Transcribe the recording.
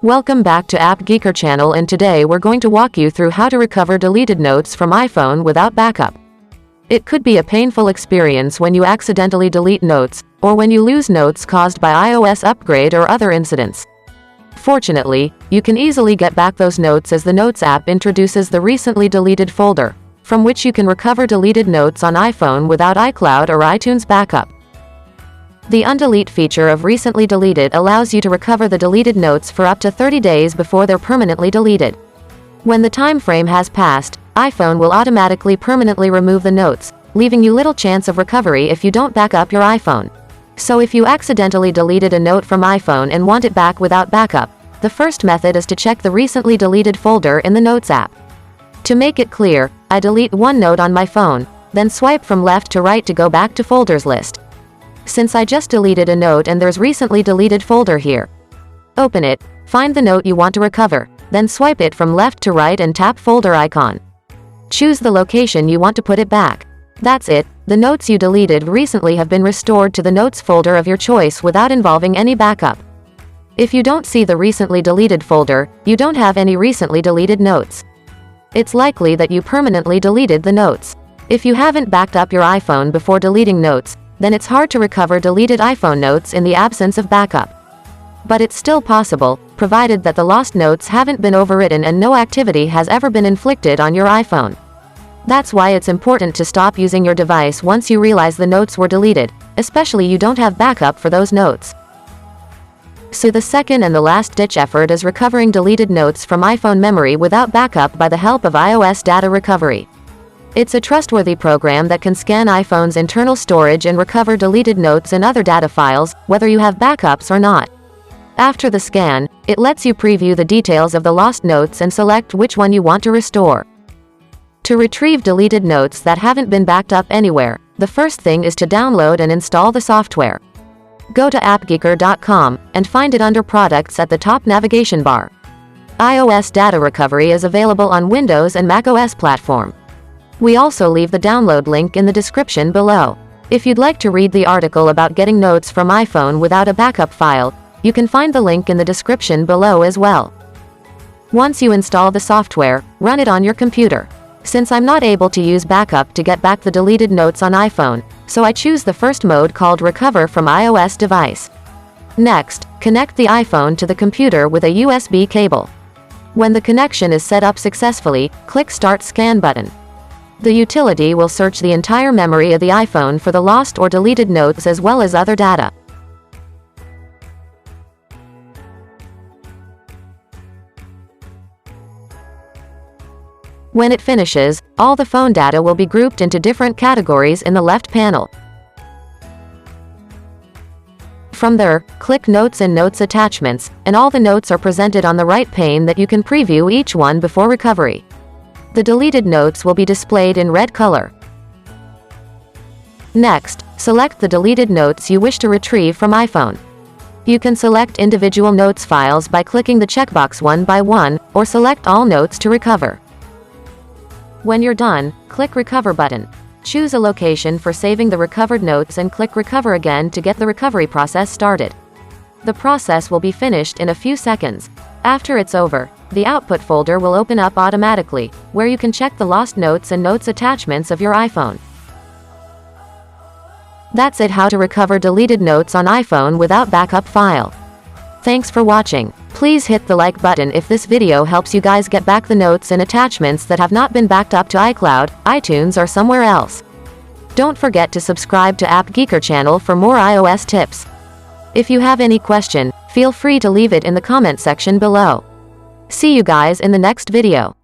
Welcome back to App Geeker channel, and today we're going to walk you through how to recover deleted notes from iPhone without backup. It could be a painful experience when you accidentally delete notes, or when you lose notes caused by iOS upgrade or other incidents. Fortunately, you can easily get back those notes as the Notes app introduces the recently deleted folder, from which you can recover deleted notes on iPhone without iCloud or iTunes backup. The Undelete feature of Recently Deleted allows you to recover the deleted notes for up to 30 days before they're permanently deleted. When the time frame has passed, iPhone will automatically permanently remove the notes, leaving you little chance of recovery if you don't back up your iPhone. So if you accidentally deleted a note from iPhone and want it back without backup, the first method is to check the recently deleted folder in the Notes app. To make it clear, I delete one note on my phone, then swipe from left to right to go back to Folders list. Since I just deleted a note and there's recently deleted folder here. Open it, find the note you want to recover, then swipe it from left to right and tap folder icon. Choose the location you want to put it back. That's it, the notes you deleted recently have been restored to the notes folder of your choice without involving any backup. If you don't see the recently deleted folder, you don't have any recently deleted notes. It's likely that you permanently deleted the notes. If you haven't backed up your iPhone before deleting notes, then it's hard to recover deleted iPhone notes in the absence of backup. But it's still possible, provided that the lost notes haven't been overwritten and no activity has ever been inflicted on your iPhone. That's why it's important to stop using your device once you realize the notes were deleted, especially you don't have backup for those notes. So the second and the last-ditch effort is recovering deleted notes from iPhone memory without backup by the help of iOS Data Recovery. It's a trustworthy program that can scan iPhone's internal storage and recover deleted notes and other data files, whether you have backups or not. After the scan, it lets you preview the details of the lost notes and select which one you want to restore. To retrieve deleted notes that haven't been backed up anywhere, the first thing is to download and install the software. Go to appgeeker.com and find it under Products at the top navigation bar. iOS Data Recovery is available on Windows and macOS platform. We also leave the download link in the description below. If you'd like to read the article about getting notes from iPhone without a backup file, you can find the link in the description below as well. Once you install the software, run it on your computer. Since I'm not able to use backup to get back the deleted notes on iPhone, so I choose the first mode called Recover from iOS device. Next, connect the iPhone to the computer with a USB cable. When the connection is set up successfully, click Start Scan button. The utility will search the entire memory of the iPhone for the lost or deleted notes as well as other data. When it finishes, all the phone data will be grouped into different categories in the left panel. From there, click Notes and Notes Attachments, and all the notes are presented on the right pane that you can preview each one before recovery. The deleted notes will be displayed in red color. Next, select the deleted notes you wish to retrieve from iPhone. You can select individual notes files by clicking the checkbox one by one, or select all notes to recover. When you're done, click Recover button. Choose a location for saving the recovered notes and click Recover again to get the recovery process started. The process will be finished in a few seconds. After it's over, the output folder will open up automatically, where you can check the lost notes and notes attachments of your iPhone. That's it, how to recover deleted notes on iPhone without backup file. Thanks for watching. Please hit the like button if this video helps you guys get back the notes and attachments that have not been backed up to iCloud, iTunes or somewhere else. Don't forget to subscribe to App Geeker channel for more iOS tips. If you have any question, feel free to leave it in the comment section below. See you guys in the next video.